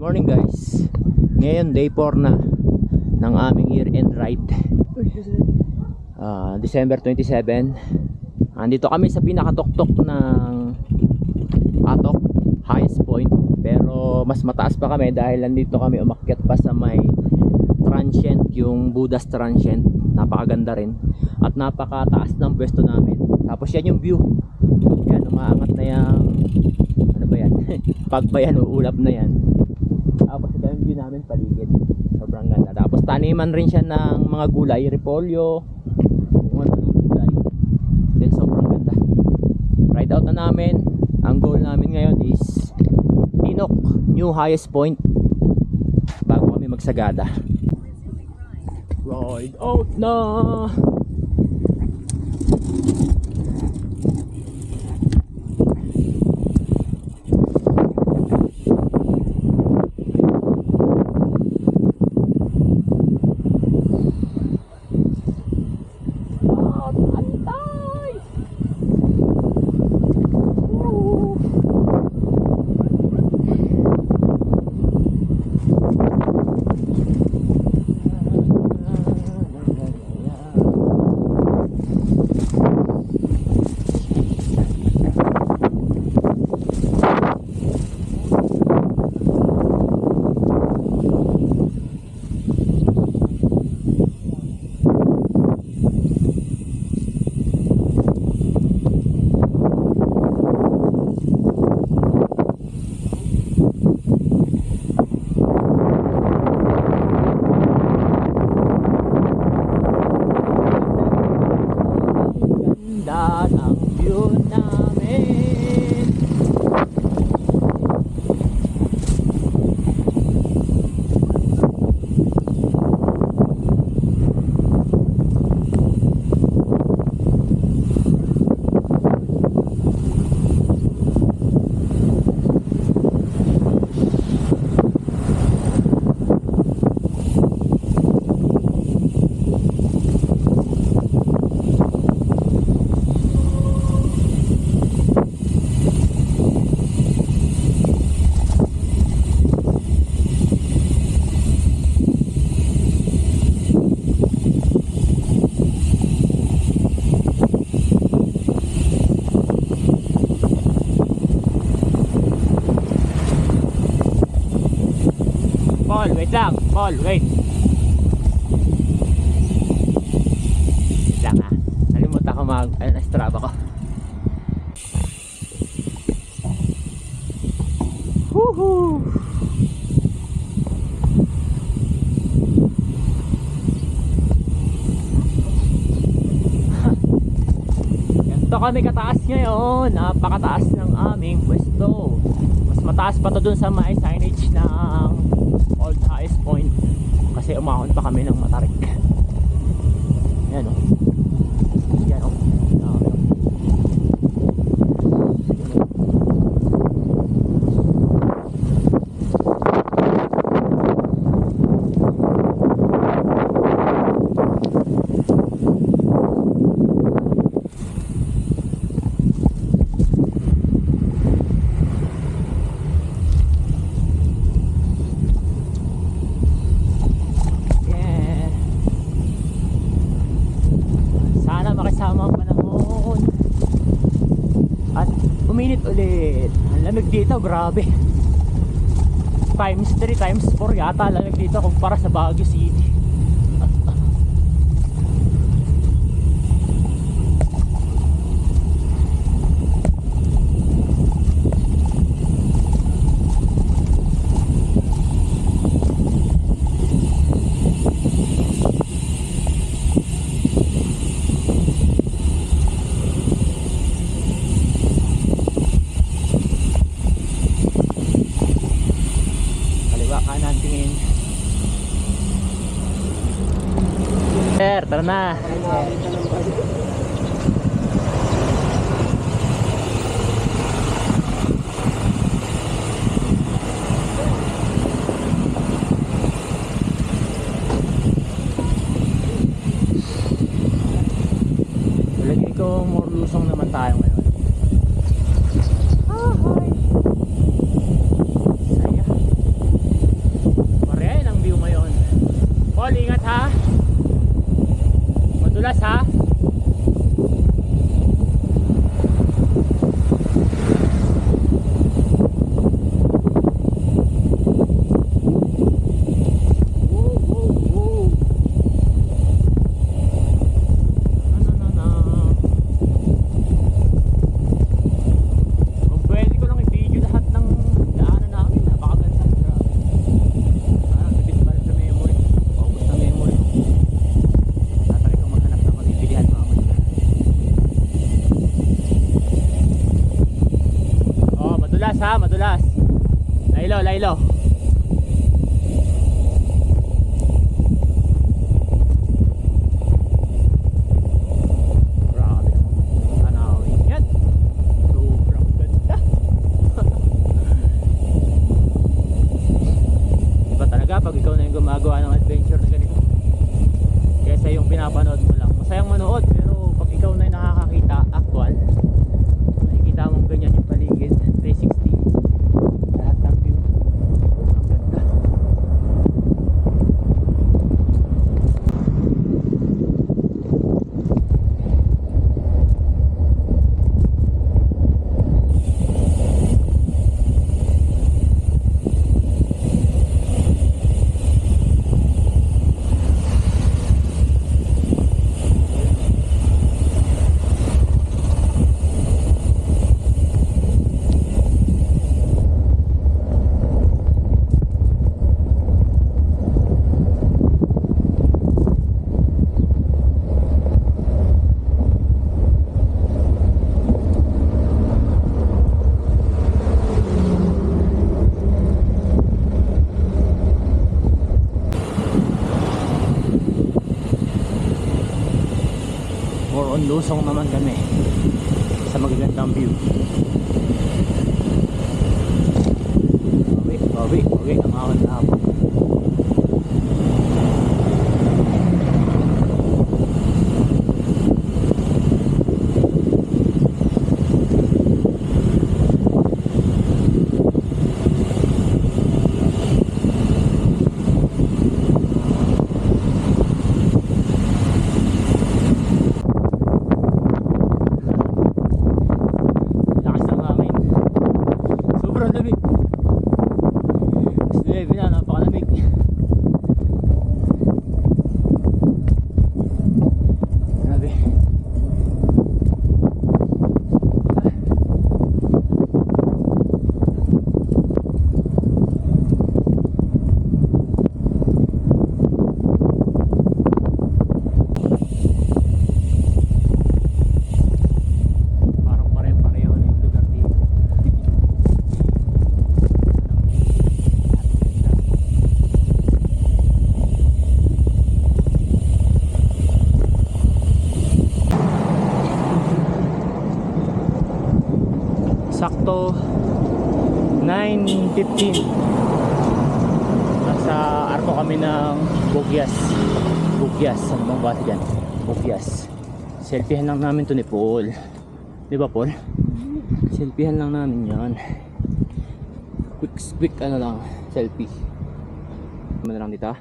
morning guys. Ngayon day 4 na ng aming year-end ride. December 27. Andito kami sa pinakatuktok ng Atok, highest point. Pero mas mataas pa kami dahil nandito kami umakyat pa sa may transient, yung Buddha's transient. Napakaganda rin at napakataas ng pwesto namin. Tapos yan yung view. Yan, umaangat na yung ano ba yan? Pagbayan o ulap na yan. Tapos ito yung view namin paligid. Sobrang ganda. Tapos taniman rin siya ng mga gulay, repolyo, kung ano ng gulay. Then sobrang ganda. Ride out na namin. Ang goal namin ngayon is Tinok, new highest point, bago kami magsagada. Ride out na. Ang view namin. Paul, wait lang. Paul, wait. Wait lang ha. Nalimutan ko Strava ko. Woohoo! Ganito kami kataas ngayon. Napakataas ng aming pwesto. Mas mataas pa to dun sa may signage ng old highest point kasi umahon pa kami ng Matarik. Yan o. Yan o. Uminit ulit. Ang lamig dito, grabe. Times 3, times 4 yata lamig dito kumpara sa Baguio City. Kanan tingin. Sir, tara na. Lagi ko more lusong naman tayo ngayon. Hi. Saya. ha, madulas. Laylo, laylo. Grabe naman. Tanawin yan. Sobrang ganda. Iba talaga pag ikaw na yung gumagawa ng adventure na ganito. Kesa yung pinapanood mo lang. Masayang manood pero pag ikaw na yung nakakakita actual, nakikita mong ganyan yung paligid 360, lahat ng view ang ganda. More on lusong naman kami sa magagandang view. Bawi ang awan na hapon. Lakas ng hangin. Sobrang lamig. Mas lebe na, napakalamig. Grabe. Parang pare-pareho na yung lugar dito. Sakto 9:15. Nasa arko kami ng Bugyas. Ano bang base dyan? Bugyas. Selfiehan lang namin to ni Paul. Di ba Paul? Selfiehan lang namin yan. Quick ano lang, selfie. Ano lang dito ah?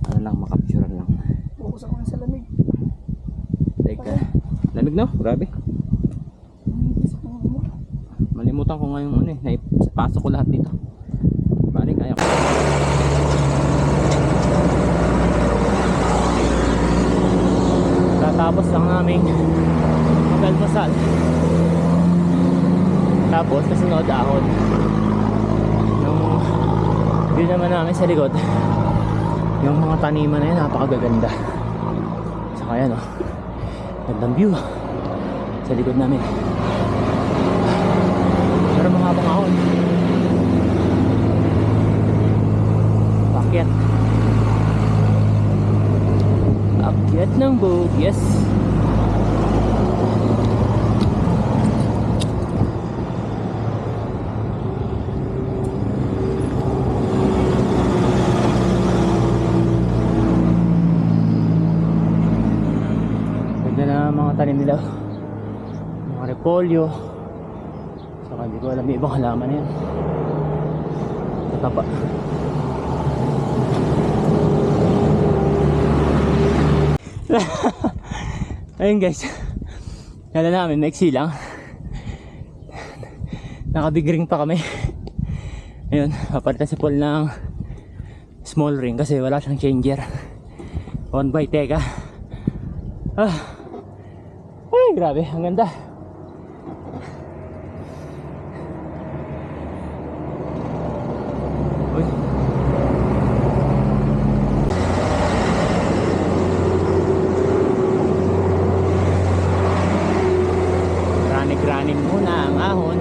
Ano lang, makapturean lang. Bukas ako sa lamig. Teka, lamig no? Grabe. Malimutan ko ngayon ano eh, naipasok ko lahat dito. Bali, kaya ko. Tatapos lang namin mag-almusal. Tapos kasunod ahon. Yung view naman namin sa likod, yung mga taniman na yan napakagaganda. Saka yan oh, gandang view sa likod namin. Pero mga habang ahon, pakyat ng Bugyas. Ganda na mga tanim nila, mga repolyo. Saka hindi ko alam yung ibang halaman na yan. Mataba. Ayun guys, kala namin maiksi lang, nakabig ring pa kami. Ayun, papalitan si Paul ng small ring kasi wala siyang changer. On by teka. Ay grabe, ang ganda. Uy. ilalim muna ang ahon.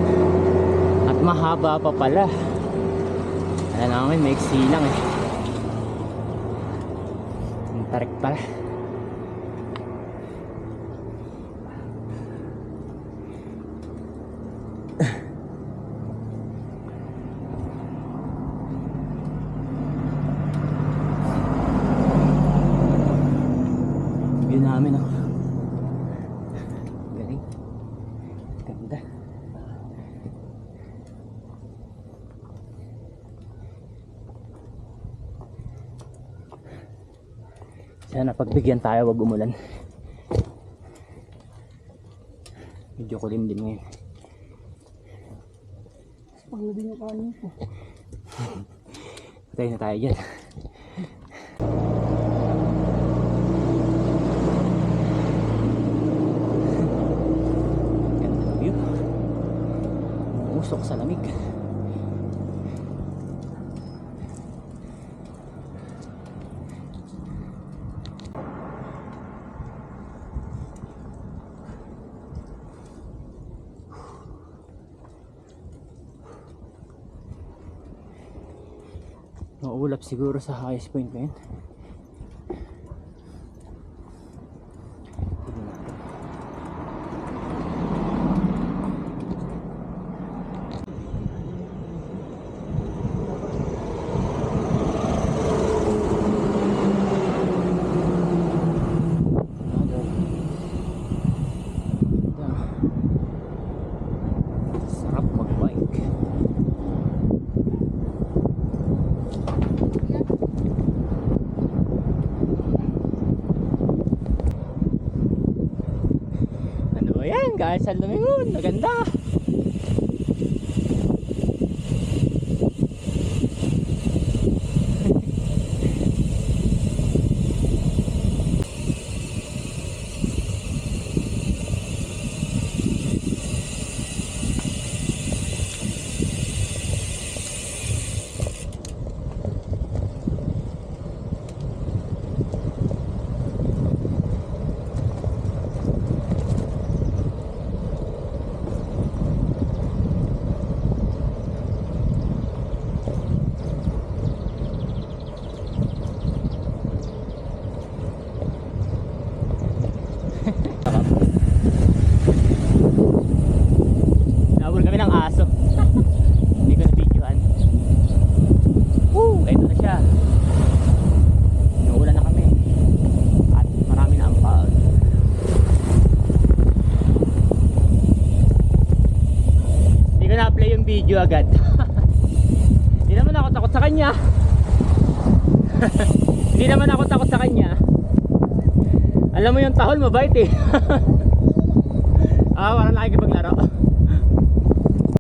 At mahaba pa pala. Alam namin, maiksi lang eh. Ang tarik pala. View namin ako. Galing. Ganda. Sana pagbigyan tayo, wag umulan. Medyo kulimlim ngayon. Pagod din yung kanin ko. Patay na tayo dyan. Ganda ng view. Usok sa lamig. Mauulap siguro sa highest point ngayon. Tignan natin. Sarap mag-bike. Ayan guys, sa lumingon, maganda. Nabul kami ng aso. Hindi ko na-videoan. Woo! Ito na siya. Inuulan na kami. At marami na ang pag. Hindi ko na-play yung video agad. Hindi naman ako takot sa kanya. Hindi naman ako takot sa kanya. Alam mo yung tahol, mabait eh. Parang nakikipaglaro.